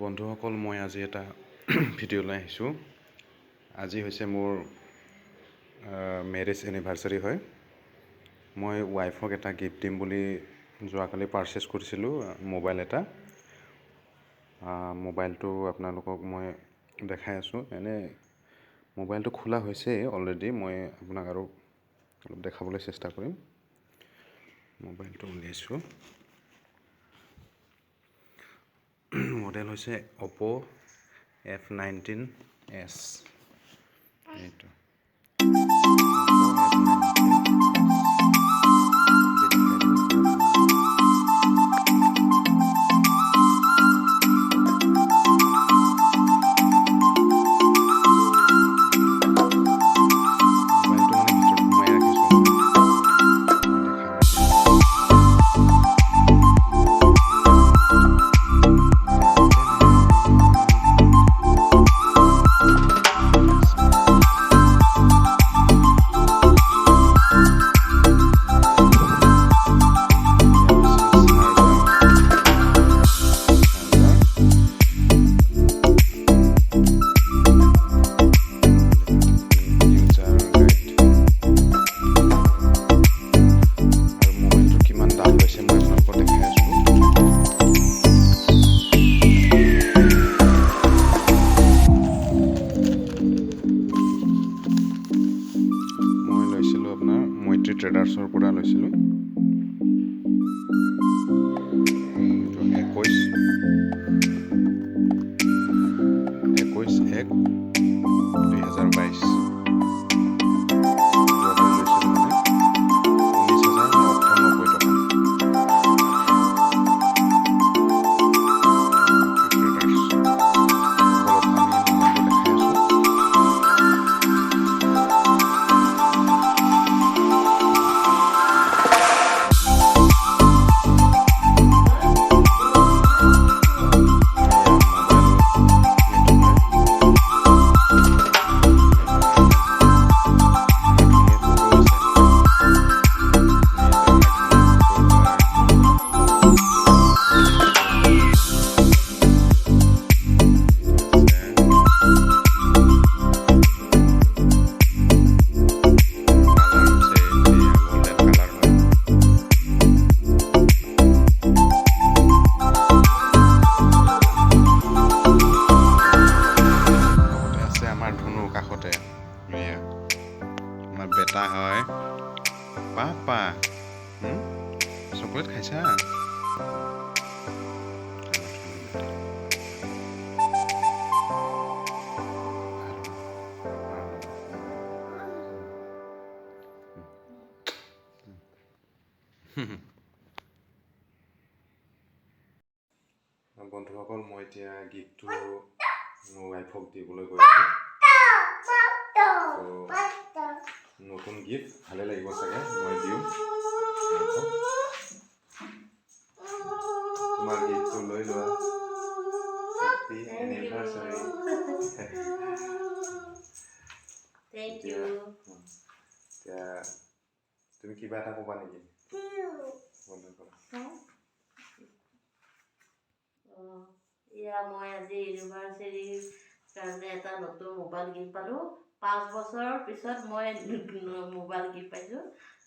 বন্ধুসকল, মই আজি এটা ভিডিঅ' লৈ আহিছোঁ। আজি হৈছে মোৰ মেৰেজ এনিভাৰ্চাৰী হয়। মই ৱাইফক এটা গিফ্ট দিম বুলি যোৱাকালি পাৰচেছ কৰিছিলোঁ মোবাইল এটা। মোবাইলটো আপোনালোকক মই দেখাই আছোঁ। এনে মোবাইলটো খোলা হৈছে অলৰেডি। মই আপোনাক আৰু অলপ দেখাবলৈ চেষ্টা কৰিম। মোবাইলটো উলিয়াইছোঁ। মডেল হৈছে অ'প' F19s। এইটো ট্ৰেডাৰ্ছৰ পৰা লৈছিলোঁ। 21/1/2022 কাষতে আমাৰ বেটা হয়। পাপা চকলেট খাইছা? বন্ধুসকল, মই এতিয়া গিফ্টটো মোৰ ৱাইফক দিবলৈ গৈ আছোঁ। নতুন গিফ্ট ভালে লাগিব চাগে। মই দিওঁ তোমাৰ গিফ্টটো লৈ লোৱা। Happy anniversary. Thank you. এতিয়া তুমি কিবা এটা ক'বা নেকি? মই আজি এনিভাৰ্চাৰীৰ কাৰণে এটা নতুন মোবাইল গিফ্ট পালোঁ। 5 বছৰৰ পিছত মই মোবাইল গিফ্ট পাইছোঁ।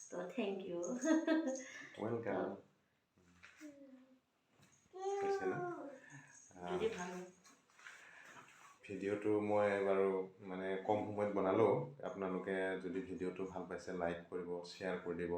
তো থেংক ইউ। ৱেলকাম। ভিডিঅ'টো মই বাৰু মানে কম সময়ত বনালোঁ। আপোনালোকে যদি ভিডিঅ'টো ভাল পাইছে লাইক কৰিব, শ্বেয়াৰ কৰি দিব।